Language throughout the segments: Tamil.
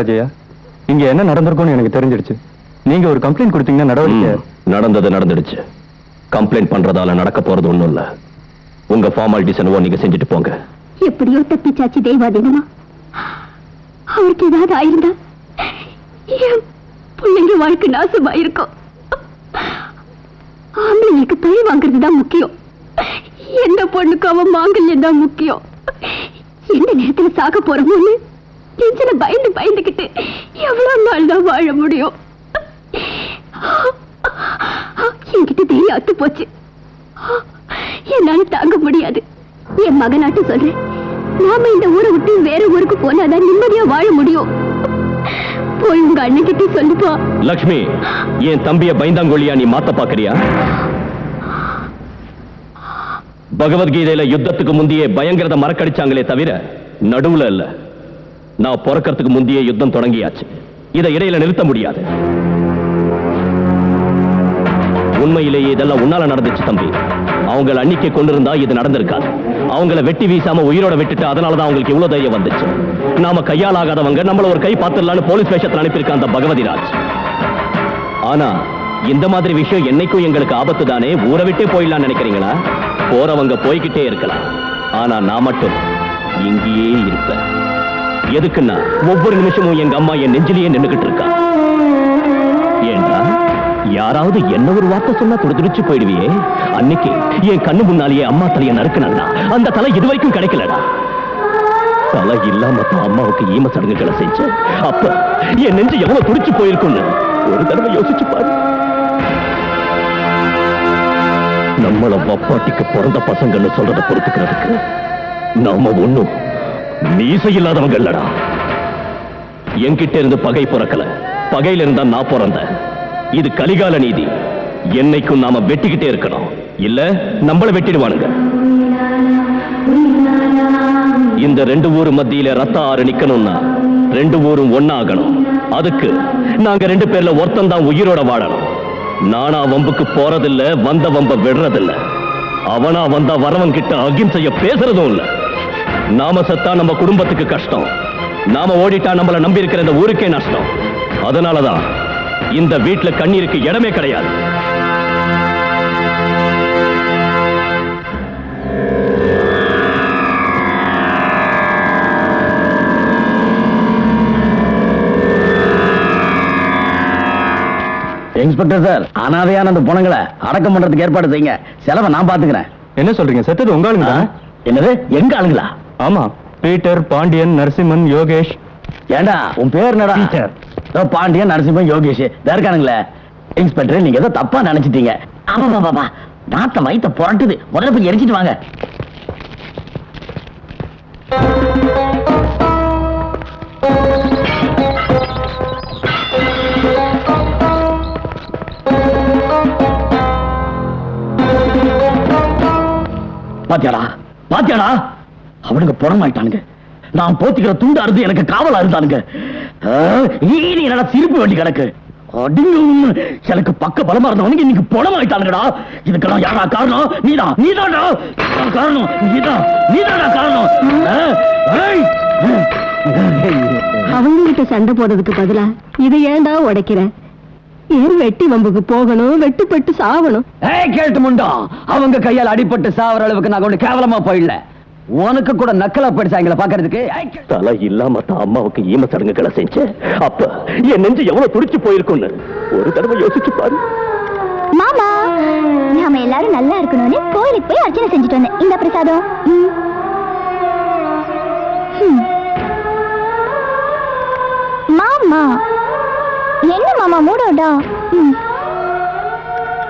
ராஜையா, இங்க என்ன நடந்திருக்கும்னு எனக்கு தெரிஞ்சிடுச்சு. நீங்க ஒரு கம்ப்ளைண்ட் கொடுத்தீங்கன்னா நடவடிக்கை. நடந்தது நடந்துடுச்சு. கம்ப்ளைண்ட் பண்றதால நடக்க போறது ஒண்ணும் இல்ல. உங்க ஃபார்மாலிட்டிஸ் என்னவோ நீங்க செஞ்சுட்டு போங்க. எப்படியோ தப்பிச்சாச்சு தெய்வாதீனமா. அவருக்கு ஏதாவது ஆயிருந்தா என் பிள்ளைங்க வாழ்க்கை நாசமா இருக்கும். ஆம்பளைங்களுக்கு பழி வாங்குறது தான் முக்கியம். எந்த பொண்ணுக்கு அவன் மாங்கல்யம் தான் முக்கியம். எந்த நேரத்துல சாக போறோம்னு டென்ஷனை பயந்து பயந்துகிட்டு எவ்வளவு நாள் தான் வாழ முடியும்? என்கிட்ட தைரியம் அத்து போச்சு. என்னால தாங்க முடியாது. என் மகனாட்டு சொல்றேன், நாம இந்த ஊரை விட்டு வேற ஊருக்கு போனாதான் நிம்மதியா வாழ முடியும். போய் உங்க அண்ணன் கிட்ட சொல்லுப்பா. லக்ஷ்மி, என் தம்பிய பைந்தாங்கொழியா நீ மாத்த பாக்குறியா? பகவத்கீதையில யுத்தத்துக்கு முந்தைய பயங்கரத மறக்கடிச்சாங்களே தவிர நடுவுல இல்ல. நான் பிறக்கிறதுக்கு முந்தைய யுத்தம் தொடங்கியாச்சு. இதை இடையில நிறுத்த முடியாது. உண்மையிலேயே இதெல்லாம் உன்னால நடந்துச்சு தம்பி. அவங்களை அன்னிக்கை கொண்டிருந்தா இது நடந்திருக்காது. அவங்கள வெட்டி வீசாம உயிரோட விட்டுட்டு அதனாலதான் அவங்களுக்கு இவ்வளவு தைரியம் வந்துச்சு. நாம கையால் ஆகாதவங்க நம்மள ஒரு கை பார்த்துடலான்னு போலீஸ் வேஷத்துல அனுப்பியிருக்க அந்த பகவதிராஜ். ஆனா இந்த மாதிரி விஷயம் என்னைக்கும் எங்களுக்கு ஆபத்து தானே. ஊரை விட்டே போயிடலாம் நினைக்கிறீங்களா? போறவங்க போய்கிட்டே இருக்கலாம். ஆனா நான் மட்டும் இங்கேயே இருப்பேன். எதுக்குன்னா ஒவ்வொரு நிமிஷமும் எங்க அம்மா என் நெஞ்சிலேயே நின்னுகிட்டு இருக்கா. ஏண்டா யாராவது என்ன ஒரு வார்த்தை சொன்னா துடிச்சு போயிடுவியே. அன்னைக்கு என் கண்ணு முன்னாலேயே அம்மா தலையை நறுக்கணும்னா அந்த தலை இதுவரைக்கும் கிடைக்கலடா. தலை இல்லாம அம்மாவுக்கு ஈம சடங்குகளை செஞ்ச அப்ப என் நெஞ்சு எவ்வளவு துடிச்சு போயிருக்குன்னு ஒரு தடவை யோசிச்சு பாரு. நம்மள வப்பாட்டிக்கு பிறந்த பசங்கன்னு சொல்றத பொறுத்துக்கிறதுக்கு நாம ஒண்ணும் மீசை இல்லாதவங்க இல்லடா. என்கிட்ட இருந்து பகை பிறக்கல, பகையில இருந்தா நான் பிறந்தேன். இது கலிகால நீதி. என்னைக்கும் நாம வெட்டிக்கிட்டே இருக்கணும், இல்ல நம்மள வெட்டிடுவானுங்க. இந்த ரெண்டு ஊரு மத்தியில ரத்த ஆறு நிக்கணும்னா ரெண்டு ஊரும் ஒன்னாகணும். அதுக்கு நாங்க ரெண்டு பேர்ல ஒருத்தன் தான் உயிரோட வாழணும். நானா வம்புக்கு போறதில்ல, வந்த வம்ப விடுறதில்ல. அவனா வந்தா வரவன் கிட்ட அகிம்சைய பேசுறதும் இல்ல. நாம செத்தா நம்ம குடும்பத்துக்கு கஷ்டம், நாம ஓடிட்டா நம்மள நம்பி இருக்கிற இந்த ஊருக்கே நஷ்டம். அதனாலதான் இந்த வீட்டுல கண்ணீருக்கு இடமே கிடையாது. இன்ஸ்பெக்டர் சார், அனாதையான அந்த பொணங்களை அடக்கம் பண்றதுக்கு ஏற்பாடு செய்யுங்க. செலவை நான் பாத்துக்கிறேன். என்ன சொல்றீங்க? செத்தது உங்க ஆளுங்க தானே? என்னது எங்க ஆளுங்களா? ஆமா, பீட்டர், பாண்டியன், நரசிம்மன், யோகேஷ். ஏண்டா உன் பேர் என்னடா? பீட்டர். பாண்டியன், நரசிம்மன், யோகேஷ் இருக்கானுங்களே. இன்ஸ்பெக்டர், நீங்க ஏதோ தப்பா நினைச்சிட்டீங்க. ஆமா பாபா, நாத்த வயித்த புரட்டுது. முதல்ல போய் எரிச்சிட்டு வாங்க. பாத்தியாடா பாத்தியாடா, அவனுக்கு புறமாயிட்டானுங்க. நான் போத்திக்கிற துண்டு அறுத்து எனக்கு காவலா இருந்தானுங்க. என்னடா சிரிப்பு வேண்டி கிடக்கு. எனக்கு பக்க பலமா இருந்தவனுக்கு இன்னைக்கு புறமாயிட்டானுங்கடா. இதுக்கெல்லாம் யாரா காரணம்? நீதான் நீதான்டா காரணம். நீதான்டா காரணம். அவங்க கிட்ட சண்டை போடுறதுக்கு பதிலா இதை ஏண்டா உடைக்கிற? ஏன் வெட்டி வம்புக்கு போகணும், வெட்டுப்பட்டு சாவணும்? கேட்டு முண்டா, அவங்க கையால் அடிபட்டு சாவர அளவுக்கு நான் கொண்டு கேவலமா போயிடல. உனக்கு கூட நக்கலா படிச்சாங்களா பாக்குறதுக்கு? தலை இல்லாம தான் அம்மாவுக்கு ஈம சடங்குகளை செஞ்ச அப்ப என் நெஞ்சு எவ்வளவு துடிச்சு போயிருக்குன்னு ஒரு தடவை யோசிச்சு பாரு. மாமா, நாம எல்லாரும் நல்லா இருக்கணும்னு கோயிலுக்கு போய் அர்ச்சனை செஞ்சுட்டு வந்தேன். இந்த பிரசாதம். மாமா என்ன மாமா மூடோடா?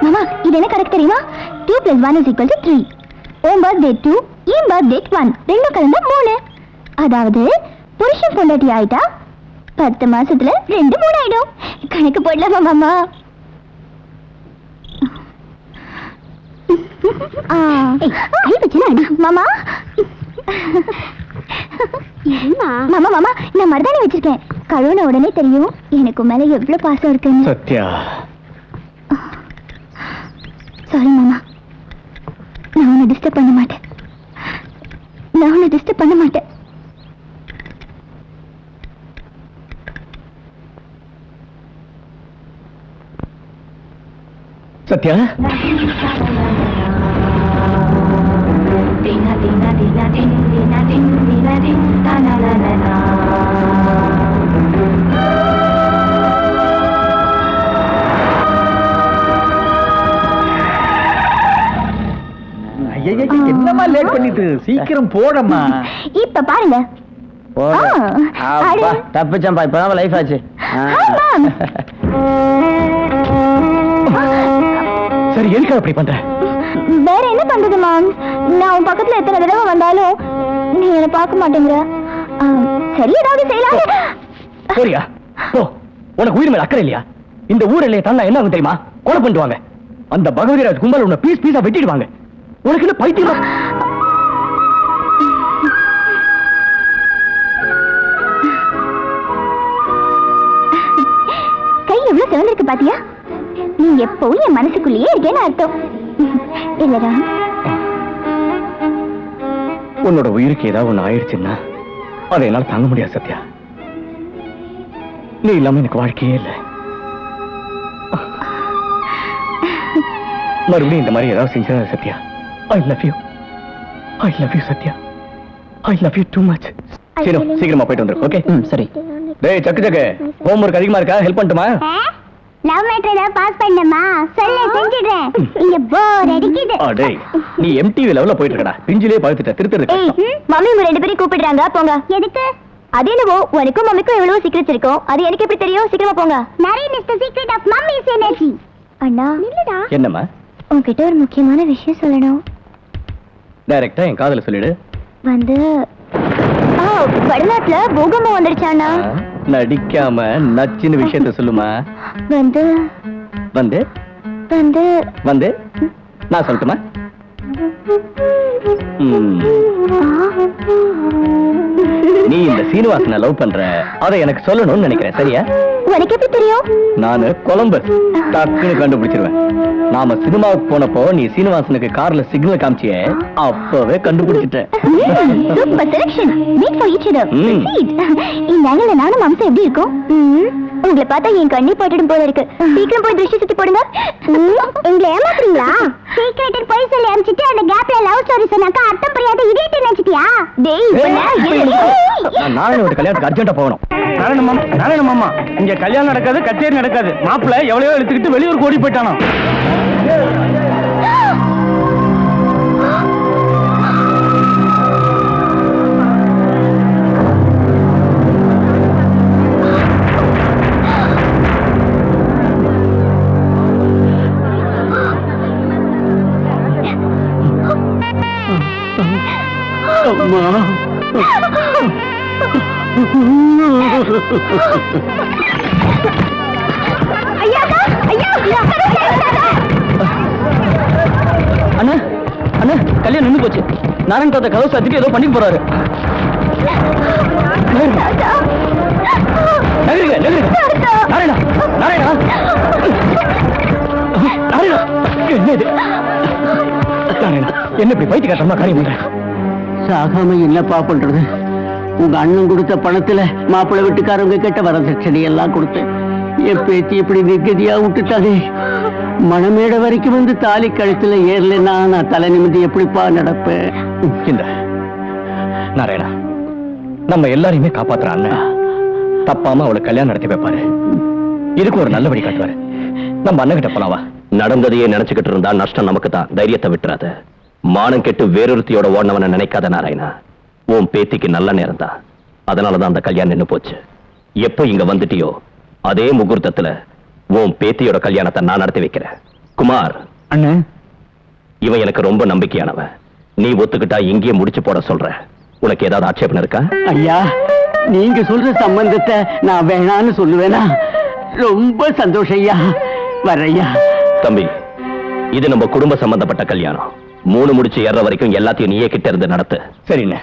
மாமா, இது என்ன கரெக்ட் தெரியுமா? 2 + 1 = 3. உன் பர்த்டே 2, என் பர்த்டே 1, ரெண்டும் கலந்தா 3. அதாவது புருஷன் பொண்டாட்டி ஆயிட்டா 10 மாசத்துல 2 3 ஆயிடும். கணக்கு போடலாமா மாமா? மாமா மாமா மாமா, நான் மருதாணி வச்சிருக்கேன். கழுவுன உடனே தெரியும் எனக்கு மேல எவ்வளவு பாசம் இருக்குன்னு. சத்யா, சாரி மாமா, நான் உன்னை டிஸ்டர்ப் பண்ண மாட்டேன். நான் உன்னை டிஸ்டர்ப் பண்ண மாட்டேன். சத்யா என்னமா லேட் பண்ணிட்டு சீக்கிரம் போடமா. இப்ப பாருங்க. தப்பிச்சம்பா, இப்பதான் லைஃப் ஆச்சு. சரி, எதுக்கு அப்படி பண்ற? வேற என்ன பண்றது மாம்? நான் உன் பக்கத்துல எத்தனை தடவை வந்தாலும் நீ என்ன பார்க்க மாட்டேங்கிற. சரி, ஏதாவது செய்யலாம். சரியா போ. உனக்கு உயிர் மேல அக்கறை இல்லையா? இந்த ஊர் இல்லையே தந்தா என்ன ஆகும் தெரியுமா? கொலை பண்ணுவாங்க. அந்த பகவதிராஜ் கும்பல் உன்னை பீஸ் பீஸா வெட்டிடுவாங்க. உனக்கு என்ன பைத்தியம்? கை எவ்வளவு சிவந்திருக்கு பாத்தியா? நீ எப்பவும் என் மனசுக்குள்ளேயே இருக்கேன்னு அர்த்தம் இல்லடா. உன்னோட உயிருக்கு ஏதாவது ஒண்ணு ஆயிடுச்சுன்னா அதை என்னால தாங்க முடியாது சத்யா. நீ இல்லாம எனக்கு வாழ்க்கையே இல்லை. மறுபடியும் இந்த மாதிரி ஏதாவது செஞ்சா Sathya. I love you. I love you Sathya. I love you too much. சரி, சீக்கிரமா போயிட்டு வந்துரு. ஓகே? சரி. டேய் சக்கு ஹோம்வொர்க் அதிகமா இருக்கா? ஹெல்ப் பண்ணட்டுமா? லவ் மேட்டர் ஏதாவது பாஸ் பண்ணமா? சொல்ல செஞ்சிடுறேன். இங்க போர் அடிக்குது. டேய் நீ MTV லெவல்ல போயிட்டு இருக்கடா. பிஞ்சிலே பழுத்துட்ட. திருத்துறது கஷ்டம். மம்மி உங்க ரெண்டு பேரும் கூப்பிடுறாங்க, போங்க. எதுக்கு? அது என்னவோ உனக்கும் மம்மிக்கும் எவ்வளவு சீக்ரெட்ஸ் இருக்கும். அது எனக்கு எப்படி தெரியும்? சீக்கிரமா போங்க. Naren is the secret of mummy's energy. அண்ணா நில்லுடா. என்னம்மா? உன்கிட்ட ஒரு முக்கியமான விஷயம் சொல்லணும். டைரக்டா என் காதுல சொல்லிடு. வந்து வடநாட்டுல பூகம்பம் வந்துருச்சாண்ணா. நடிக்காம நச்சின்னு விஷயத்த சொல்லுமா. வந்து வந்து வந்து வந்து நான் சொல்லட்டுமா? நீ இந்த சீனிவாசனை லவ் பண்ற, அதை எனக்கு சொல்லணும்னு நினைக்கிறேன். சரியா? உனக்கு எப்படி தெரியும்? நானு கொலம்பஸ் டக்குன்னு கண்டுபிடிச்சிருவேன். நாம சினிமாவுக்கு போனப்போ நீ சீனிவாசனுக்கு கார்ல சிக்னல் காமிச்சியே, அப்பவே கண்டுபிடிச்சிட்டேன். Super selection. Meet for each other. இந்த ஆங்கில நானும் மாம்சம் எப்படி இருக்கும்? உங்களை பார்த்தா என் கண்ணி போட்டுடும் போல இருக்கு. சீக்கிரம் போய் திருஷ்டி சுத்தி போடுங்க. எங்களை ஏமாத்துறீங்களா? சீக்கிரட் போய் சொல்லி அனுப்பிச்சிட்டு அந்த கேப்ல லவ் ஸ்டோரி சொன்னாக்கா அர்த்தம் புரியாத இடியட் நினைச்சிட்டியா? டேய் நாராயணோட கல்யாணத்துக்கு அர்ஜென்ட்டா போகணும். நாராயண மாமா, இங்க கல்யாணம் நடக்காது, கச்சேரி நடக்காது. மாப்பிள்ள எவ்வளவோ எடுத்துக்கிட்டு வெளியூர் ஓடி போயிட்டானோ. அண்ணா அண்ணா, கல்யாணம் நின்று போச்சு. நாராயண தாத்தா கதவு சாத்திட்டு ஏதோ பண்ணி போறாரு. நாராயணா நாராயணா நாராயணா, என்ன இது? நாராயணா, என்ன இப்படி பைத்திய கட்டமா காரியம் பண்ற? சாகாம என்னப்பா பண்றது? உங்க அண்ணன் கொடுத்த பணத்துல மாப்பிள்ளை வீட்டுக்காரங்க கிட்ட வரதட்சணை எல்லாம் கொடுத்தேன். என் பேத்தி இப்படி நிர்கதியா விட்டுட்டாங்க. மணமேட வரைக்கும் வந்து தாலி கழுத்துல ஏறலன்னா நான் தலை நிமிந்து எப்படிப்பா நடப்பேன்? இந்த நாராயணா, நம்ம எல்லாரையுமே காப்பாத்துற அண்ணன் தப்பாம அவளுக்கு கல்யாணம் நடத்தி வைப்பாரு. இதுக்கு ஒரு நல்ல வழி காட்டுவாரு. நம்ம அண்ணன் கிட்ட போலாவா? நடந்ததையே நினைச்சுக்கிட்டு இருந்தா நஷ்டம் நமக்கு தான். தைரியத்தை விட்டுறாத. மானம் கெட்டு வேறொருத்தியோட ஓடனவனை நினைக்காத நாராயணா. உன் பேத்திக்கு நல்ல நேரம் தான். அதனாலதான் அந்த கல்யாணம் நின்னு போச்சு. எப்போ இங்க வந்துட்டியோ அதே முகூர்த்தத்துல உன் பேத்தியோட கல்யாணத்தை நான் நடத்தி வைக்கிறேன். குமார் அண்ணன், இவன் எனக்கு ரொம்ப நம்பிக்கையானவன். நீ ஒத்துக்கிட்டா இங்கேயே முடிச்சு போட சொல்ற. உனக்கு ஏதாவது ஆட்சேபம் இருக்கா? ஐயா, நீங்க சொல்ற சம்பந்தத்தை நான் வேணான்னு சொல்லுவேனா? ரொம்ப சந்தோஷம் ஐயா. வர்றையா. தம்பி, இது நம்ம குடும்ப சம்பந்தப்பட்ட கல்யாணம். 3 முடிச்சு ஏற வரைக்கும் எல்லாத்தையும் நீயே கிட்ட இருந்து நடத்து. சரிண்ணே.